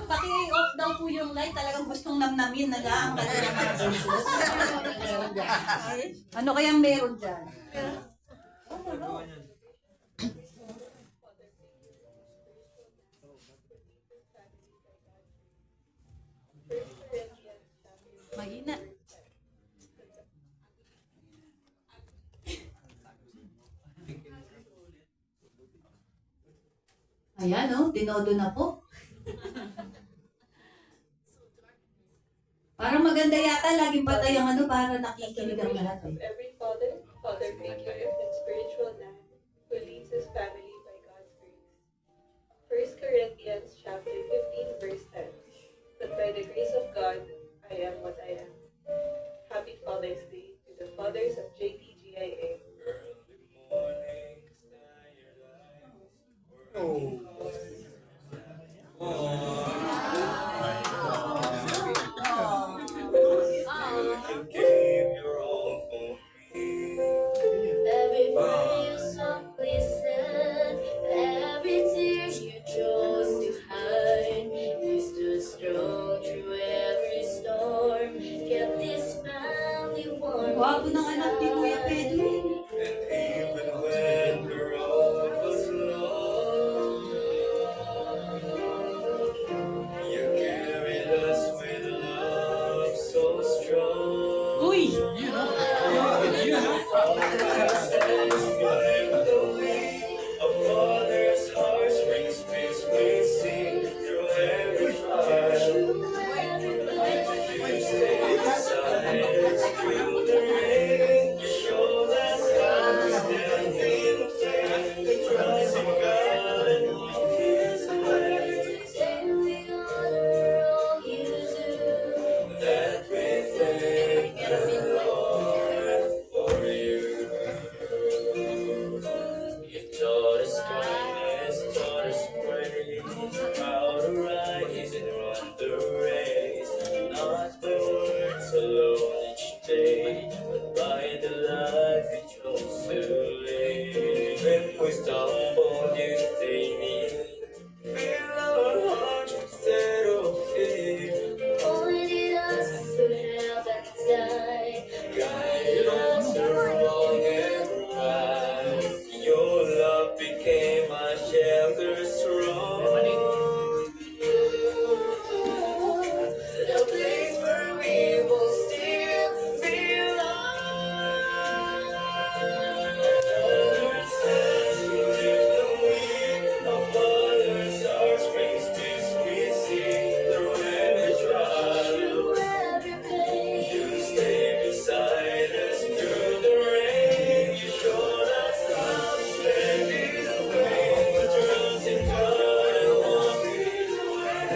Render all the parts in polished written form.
Paki-off daw po yung light. Talagang gustong namnamin. Nag-aangkat ng mga puso. Ano kayang meron dyan? Mahina. Ayan, oh, tinodo na po. Parang maganda yata, laging patay ang ano para nakikinig ang lahat. Of every father, father figure and spiritual man who leads his family by God's grace. 1 Corinthians chapter 15 verse 10. But by the grace of God, I am what I am. Happy Father's Day to the fathers of JTGIA. Every word you softly said, every tear you chose to hide, you stood strong through every storm, kept this family warm. Wapo ng anak ni Kuya Pedro. And even when the road was long, you carried us with love so strong. Uy! A father's heart brings peace we sing through every trial. You stay beside us through the rain. You showed us how to stand in faith, trust in God and walk His way. Daily honor all you do. That we thank the Lord for you. You taught us kindness, taught us grace, how to rise and run the race, not by words alone each day, but by the life we chose to live. When we stumble, you stay near, fill our hearts instead of fear. Pointed us to heaven's side. Guided us along every ride. Your love became my shelter strong. The place where we will still belong. Others as you live the way, our Father's heart brings peace we see through every trial. Through every pain. You stay beside us through the rain. You showed us how to stand in the way. Trust in God and walk His way.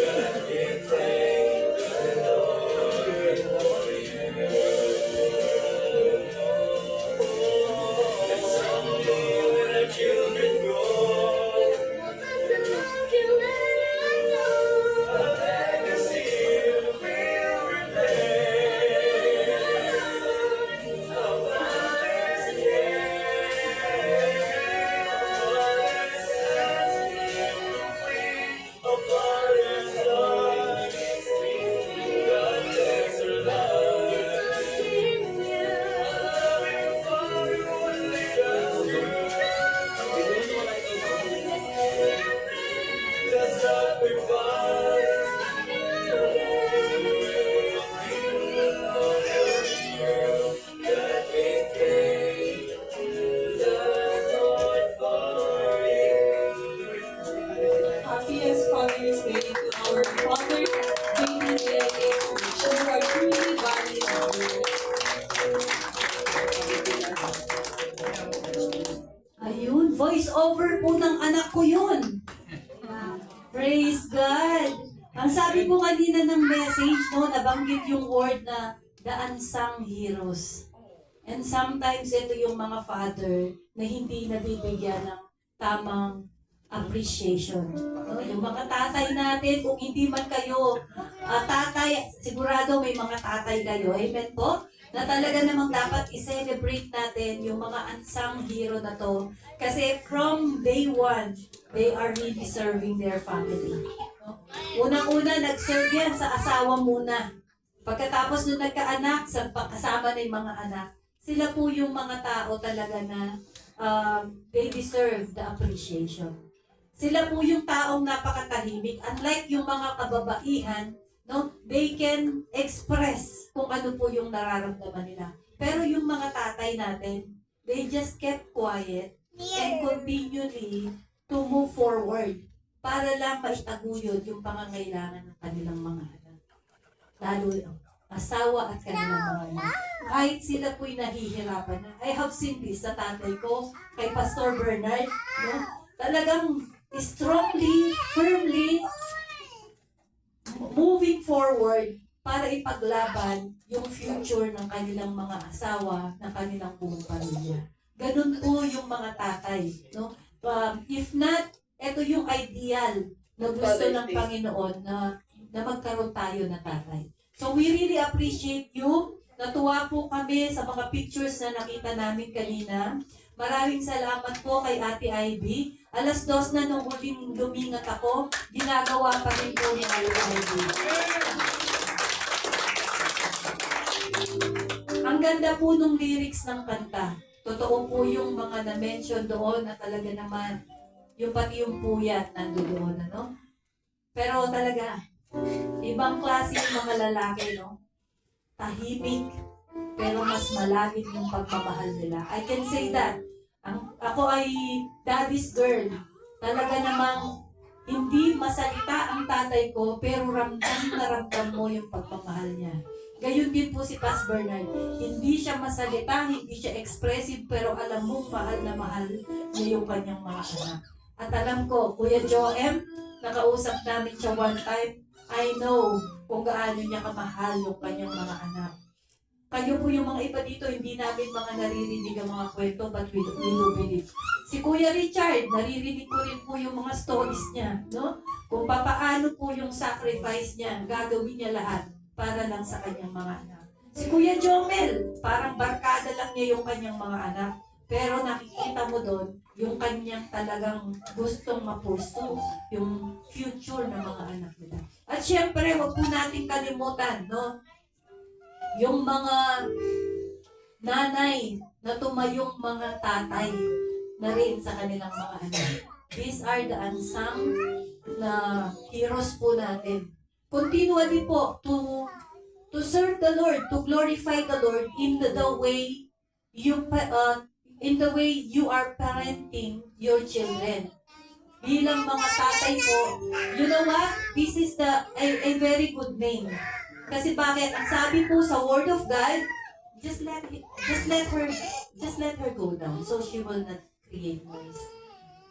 God, we thank the Lord for you. And someday when our children grow, The love you let us know. our legacy will remain. Our Father's Happiest Father's Day to our fathers, JTGIA, who are truly valued. Ayun, voice over po ng anak ko yun. Praise God! Ang sabi po kanina ng message, no, nabanggit yung word na the unsung heroes. And sometimes ito yung mga father na hindi nabibigyan ng tamang appreciation. No? Yung mga tatay natin, kung hindi man kayo tatay, sigurado may mga tatay kayo. Amen po? na talaga namang dapat i-celebrate natin yung mga unsung hero na to. Kasi from day one, they are really serving their family. No? Unang-una, nag-serve yan sa asawa muna. Pagkatapos nung nagkaanak, sa kasama na yung mga anak, sila po yung mga tao talaga na they deserve the appreciation. Sila po yung taong napakatahimik. Unlike yung mga kababaihan, no, they can express kung ano po yung nararamdaman nila. Pero yung mga tatay natin, they just kept quiet and continually to move forward para lang maitaguyod yung pangangailangan ng kanilang mga anak. Lalo asawa at kanilang mga anak. Kahit sila po'y nahihirapan na. I have seen this sa tatay ko, kay Pastor Bernard. No? Talagang strongly, firmly moving forward para ipaglaban yung future ng kanilang mga asawa, ng kanilang buong pamilya. Ganun po yung mga tatay. No? If not, ito yung ideal na gusto ng Panginoon na magkaroon tayo na tatay. So we really appreciate you. Natuwa po kami sa mga pictures na nakita namin kanina. Maraming salamat po kay Ate Ivy. 2:00 na nung huling lumingat ako, ginagawa pa rin po ni Ate Ivy. Ang ganda po nung lyrics ng kanta. Totoo po yung mga na-mention doon na talaga naman, yung pati yung puyat nandoon, ano? Pero talaga, ibang klase yung mga lalaki, no? Tahimik, pero mas malalim yung pagmamahal nila. I can say that. Ako ay daddy's girl. Talaga namang hindi masalita ang tatay ko, pero ramdam na ramdam mo yung pagmamahal niya. Gayun din po si Pas Bernard. Hindi siya masalita, hindi siya expressive, pero alam mong mahal na mahal niya yung kanyang mga anak. At alam ko, Kuya Joem, nakausap namin siya one time, I know kung gaano niya kamahal yung kanyang mga anak. Kayo po yung mga iba dito, hindi namin mga naririnig ang mga kwento, but we do believe. Si Kuya Richard, naririnig ko rin po yung mga stories niya, no? Kung papaano po yung sacrifice niya, gagawin niya lahat para lang sa kanyang mga anak. Si Kuya Jomel, parang barkada lang niya yung kanyang mga anak. Pero nakikita mo doon, yung kanyang talagang gustong mapursu yung future ng mga anak nila. At syempre, wag po natin kalimutan, no? Yung mga nanay na tumayong mga tatay na rin sa kanilang mga anak. These are the unsung na heroes po natin. Continually po to serve the Lord, to glorify the Lord in the way you are parenting your children. Bilang mga tatay po, you know what? This is a very good name. Kasi bakit? Ang sabi po sa Word of God, just let her go down so she will not create noise.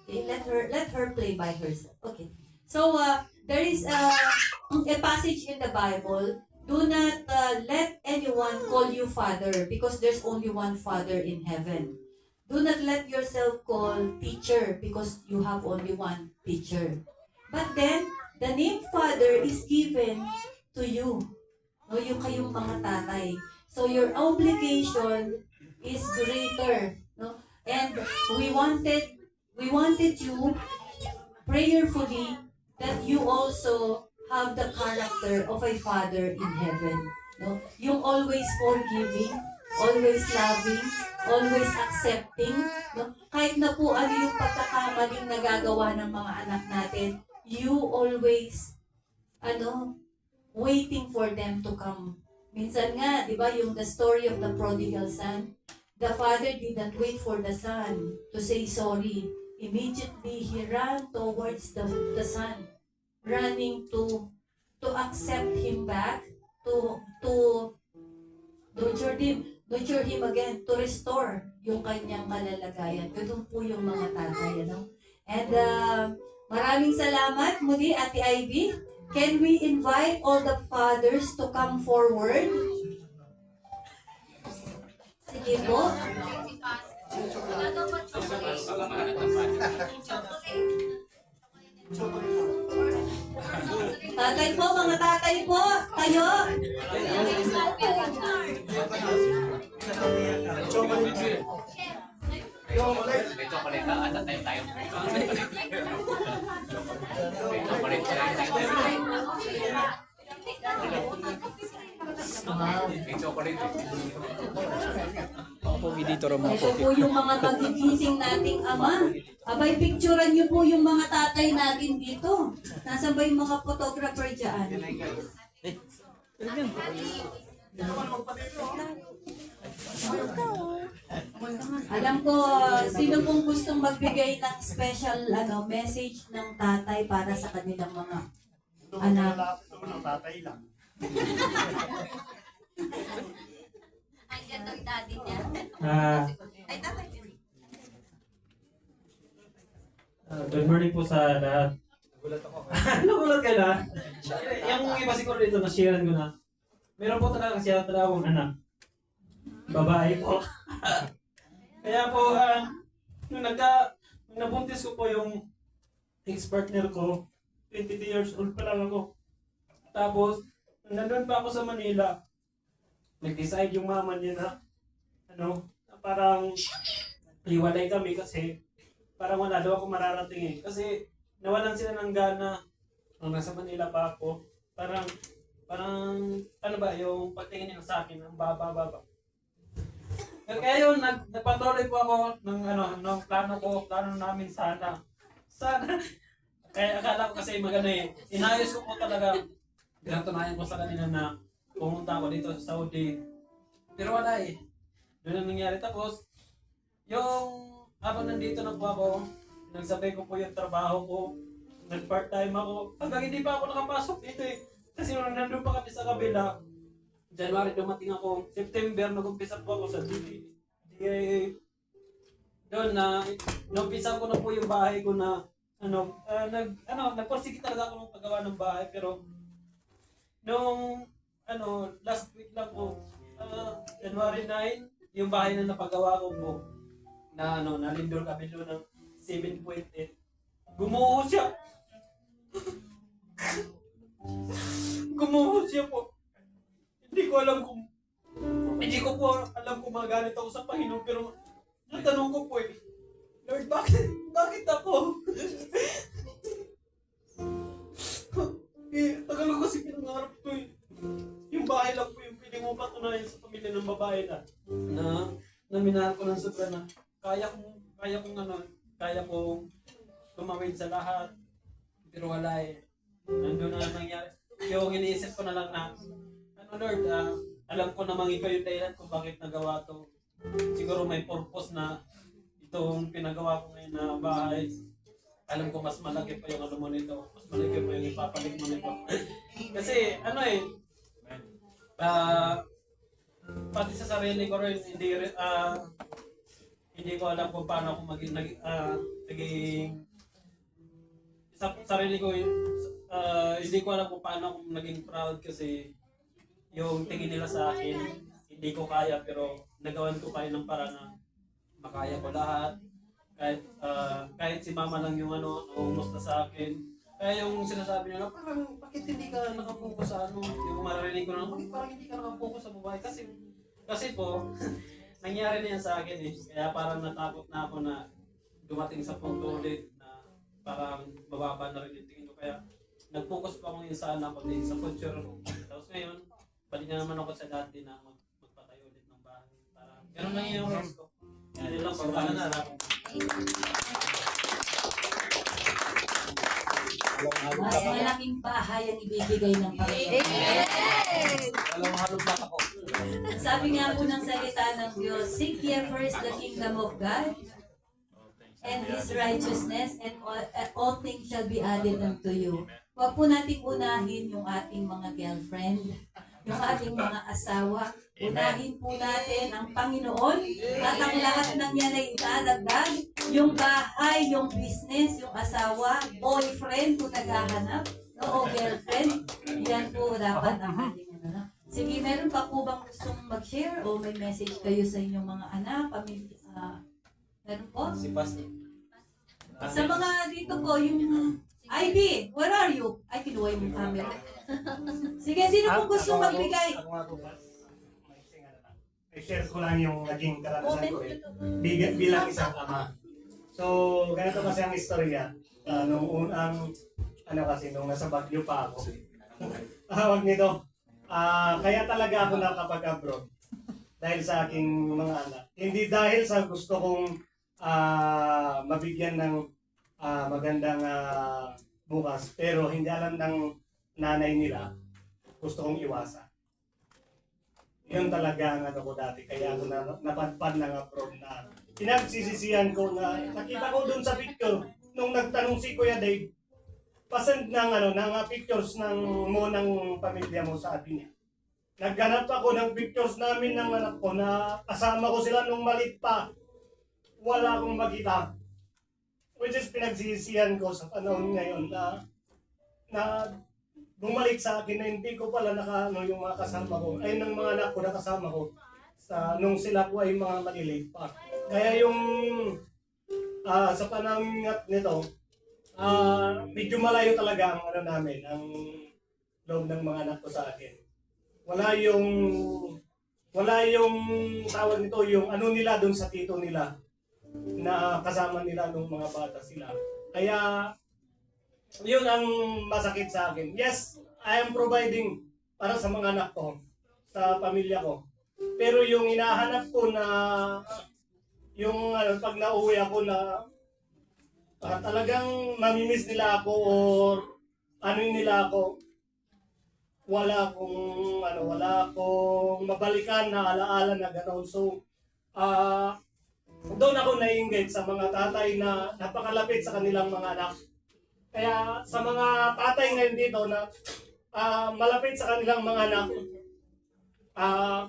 Okay, let her play by herself. Okay. So there is a passage in the Bible. Do not let anyone call you father because there's only one father in heaven. Do not let yourself call teacher because you have only one teacher. But then the name father is given to you. No, yung kayong mga tatay. So your obligation is greater, no? And we wanted you prayerfully that you also have the character of a father in heaven, no? Yung always forgiving, always loving, always accepting, no? Kahit na po ano yung pagkakamaling nagagawa ng mga anak natin, you always waiting for them to come. Minsan nga, di ba, yung the story of the prodigal son, the father didn't wait for the son to say sorry. Immediately, he ran towards the son, running to accept him back, to nurture him again, to restore yung kanyang kalalagayan. Ganun po yung mga tatay, ano? And maraming salamat muli, Ate Ivy. Can we invite all the fathers to come forward? Sige po. Tatay po, mga tatay po, tayo. May chocolate na. At tayo tayo. May chocolate na. May chocolate. Ito po yung mga magigising nating ama. Abay, picturean niyo po yung mga tatay natin dito. Nasaan ba yung mga photographer dyan? Alam ko, sino pong gustong magbigay ng special message ng tatay para sa kanilang mga anak? Tatay lang. Ang ganda ng daddy niya. Ay, tatay niya. Good morning po sa lahat. Nagulat ka na? Yung iba siguro dito, na-sharean ko na. Meron po talaga kasi ako akong anak. Babae po. Kaya po, nung nabuntis ko po yung ex-partner ko, 22 years old pa lang ako. Tapos, nandun pa ako sa Manila, nag-decide yung mama niya na, parang liwalay kami kasi parang wala daw ako mararating eh. Kasi nawalan sila ng gana nung nasa Manila pa ako. Parang, ano ba, yung pagtingin nila sa akin, ang baba. Kaya yun, nagpatuloy po ako ng plano namin sana. Kaya akala ko kasi inayos ko po talaga. Pinatunayan ko sa kanila na pumunta ako dito sa Saudi. Pero wala eh. Doon ang nangyari. Tapos, yung habang nandito na po ako, nagsabay ko po yung trabaho ko. Nag-part-time ako. Hanggang hindi pa ako nakapasok dito eh. Kasi nandun pa kami sa kabila. January dumating ako. September nag-umpisa po ako sa DA. Doon na, naumpisa ko na po yung bahay ko na nagporsige talaga ako ng paggawa ng bahay. Pero nung last week lang po, January 9, yung bahay na napagawa ko po na nalindol kami doon ng 7.8. Gumuho siya. Gumuho siya po. Hindi ko po alam kung magalit ako sa Panginoon, pero natanong ko po eh, Lord, bakit ako? Tagal ko kasi pinangarap ko eh. Yung bahay lang po yung pwede mo patunayan sa pamilya ng babae na minahal ko ng sobra na kaya kong tumawid sa lahat. Pero wala eh. Nandun na nangyari. Yung iniisip ko na lang na, Lord, alam ko namang ikaw yung dahilan kung bakit nagawa to. Siguro may purpose na itong pinagawa ko ngayon na bahay. Alam ko mas malaki pa yung mo nito. Mas malaki pa yung ipapalit mo nito. Kasi pati sa sarili ko rin, hindi ko alam kung paano ako naging sa sarili ko, hindi ko alam kung paano ako naging proud kasi yung tingin nila sa akin, hindi ko kaya, pero nagawan ko kayo ng parang na makaya ko lahat. Kahit si mama lang yung umusta sa akin. Kaya yung sinasabi nila, parang bakit hindi ka nakapokus sa yung maririnig ko na, bakit parang hindi ka nakapokus sa babae? Kasi po, nangyari na yan sa akin eh. Kaya parang natakot na ako na dumating sa punto ulit na parang bababa na rin yung tingin ko. Kaya nag-focus pa ako ngayon sa anak ko din sa future ko. Tapos ngayon, balik na naman ako sa dati na magpatayo ulit ng bahay. Parang ganun lang yung rest ko. Yan lang, pagpala na harap. Mas malaking bahay ang ibibigay ng Panginoon. Sabi nga po ng salita ng Diyos, seek ye first the kingdom of God and His righteousness, and all things shall be added unto you. Huwag po natin unahin yung ating mga girlfriend, yung ating mga asawa. Unahin po natin ang Panginoon at ang lahat ng yan ay idadagdag. Yung bahay, yung business, yung asawa, boyfriend kung naghahanap, o girlfriend, yan po dapat ang ating Sige, meron pa po bang gustong mag-share o may message kayo sa inyong mga anak, pamilya? Meron po? Si Pastor. Sa mga dito po, yung Ivy, where are you? Ay, kinuha yung camera. Sige, sino pong gusto magbigay? I-share ko lang yung naging karanasan ko bilang isang ama. So, ganito kasi ang istorya. Nung unang, nung nasa Baguio pa ako. Wag nito. Kaya talaga ako nakapag-abroad. Dahil sa aking mga anak. Hindi dahil sa gusto kong mabigyan ng magandang bukas. Pero hindi alam ng nanay nila. Gusto kong iwasan. Yun talaga ang ko dati. Kaya ako napadpad ng abroad na pinagsisisihan ko na nakita ko dun sa picture nung nagtanong si Kuya Dave, pasend ng pictures ng pamilya mo sa atin niya. Nagganap ako ng pictures namin ng anak ko na kasama ko sila nung malit pa. Wala akong makita. Which is pinagsisisihan ko sa panahon ngayon na bumalik sa akin na hindi ko pala yung mga kasama ko, ay ng mga anak ko na kasama ko nung sila po ay mga maliliit pa. Kaya yung sa panahon nito, medyo malayo talaga ang namin, ang loob ng mga anak ko sa akin. Wala yung tawag nito, yung nila doon sa tito nila na kasama nila nung mga bata sila. Kaya yun ang masakit sa akin. Yes, I am providing para sa mga anak ko, sa pamilya ko. Pero yung hinahanap ko na yung pag nauwi ako na talagang mamimiss nila ako or nila ako, wala akong mabalikan na alaala na gano'n. So, doon ako na-engage sa mga tatay na napakalapit sa kanilang mga anak. Kaya sa mga tatay ngayon dito na malapit sa kanilang mga anak,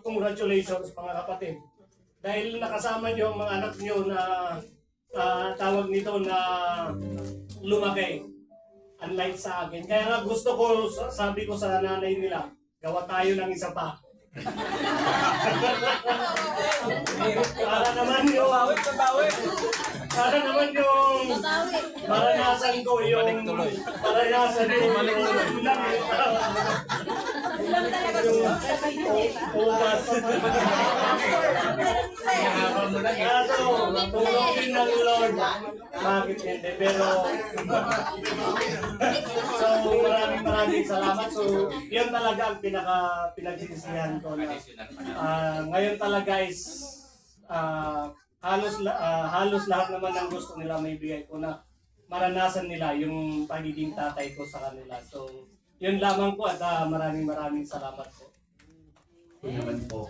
congratulations mga kapatid. Dahil nakasama niyo ang mga anak niyo na tawag nito na lumaki. Unlike sa akin. Kaya nga gusto ko, sabi ko sa nanay nila, gawa tayo ng isa pa. Para naman yung maranasan ko yung uwas. Kaso, tulungin ng Lord. Bakit hindi? Pero, so maraming salamat. So, yun talaga ang pinagsisisihan ko na ngayon talaga is halos lahat naman ng gusto nila may bigay ko na maranasan nila yung pagiging tatay ko sa kanila. So, yun lamang po at maraming salamat po. Yun naman po,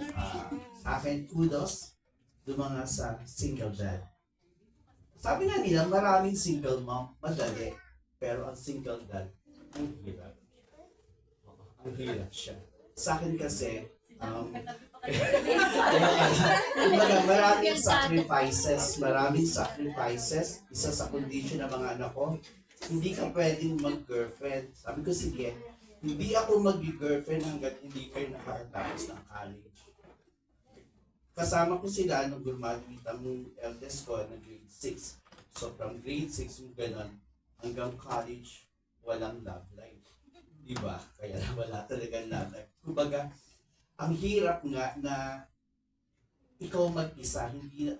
sa akin, kudos mga sa single dad. Sabi nga nila, maraming single mom, madali. Pero ang single dad, ang hirap. Ang hirap siya. Sa akin kasi, maraming sacrifices. Isa sa condition ng mga anak ko, hindi ka pwedeng mag-girlfriend. Sabi ko, sige, hindi ako mag-girlfriend hanggat hindi kayo nakakatapos ng college. Kasama ko sila nung graduate ang eldest ko na grade 6. So from grade 6 yung gano'n, hanggang college, walang love life. Diba? Kaya wala talagang love life. Kumbaga, ang hirap nga na ikaw mag-isa.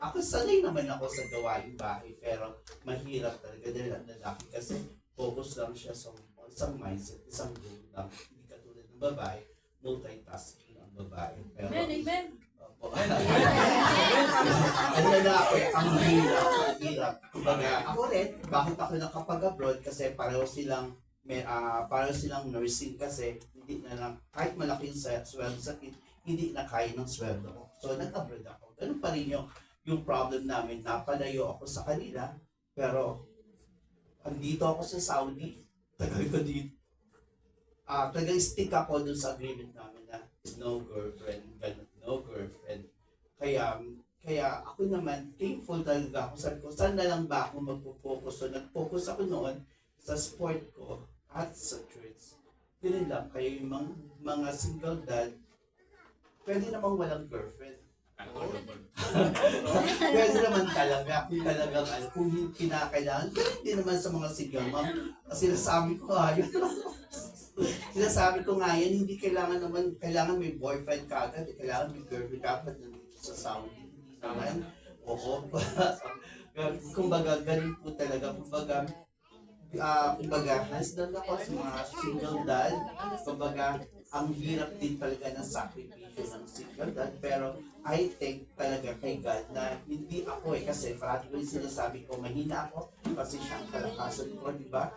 Ako sanay naman ako sa gawaing bahay, pero mahirap talaga dahil ang lalaki kasi focus lang siya sa isang mindset, isang goal lang. Hindi katulad ng babae, multitasking ang babae. Pero, Amen. ang lalaki, ang hirap. Kumbaga, ako rin, bakit ako nakapag-abroad? Kasi pareho silang nursing kasi hindi na lang, kahit malaki yung sweldo sa akin, hindi na kaya ng sweldo ko. So, nag-abroad ako. Ganun pa rin yung problem namin. Napalayo ako sa kanila, pero andito ako sa Saudi. Tagal ko dito. Tagal-stick ako dun sa agreement namin na no girlfriend, ganun, no girlfriend. Kaya ako naman, thankful talaga ako. Sabi ko, saan na lang ba ako magpo-focus? So, nag-focus ako noon sa sport ko at sa church. Ganun lang, kaya yung mga single dad, pwede namang walang girlfriend. Pwede naman talaga, kung talagang kung kinakailangan, hindi naman sa mga single mom. Sinasabi ko nga yan, hindi kailangan may boyfriend ka agad, kailangan may girlfriend ka agad. sa Saudi. Hindi naman. Oo. Kumbaga, ganun po talaga. Kumbaga, hands down ako sa mga single dad. Kumbaga, ang hirap din talaga ng sakripisyo ng single dad. Pero I think talaga kay God na hindi ako kasi parati ko yung sinasabi ko, mahina ako kasi siya ang kalakasan ko, di ba?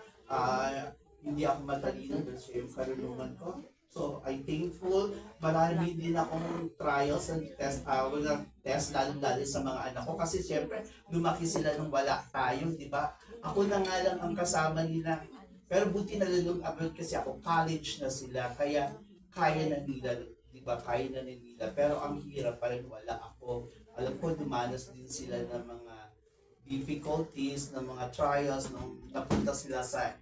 Hindi ako matalino dahil siya yung karunungan ko. So, I'm thankful. Marami din akong trials and test, lalo-lalo sa mga anak ko. Kasi siyempre, lumaki sila nung wala tayo, di ba? Ako na nga lang ang kasama nila. Pero buti na lang abroad kasi ako, college na sila. Kaya, kaya na nila, di ba? Kaya na nila. Pero ang hirap pa rin, wala ako. Alam ko, dumanas din sila ng mga difficulties, ng mga trials, nung napunta sila sa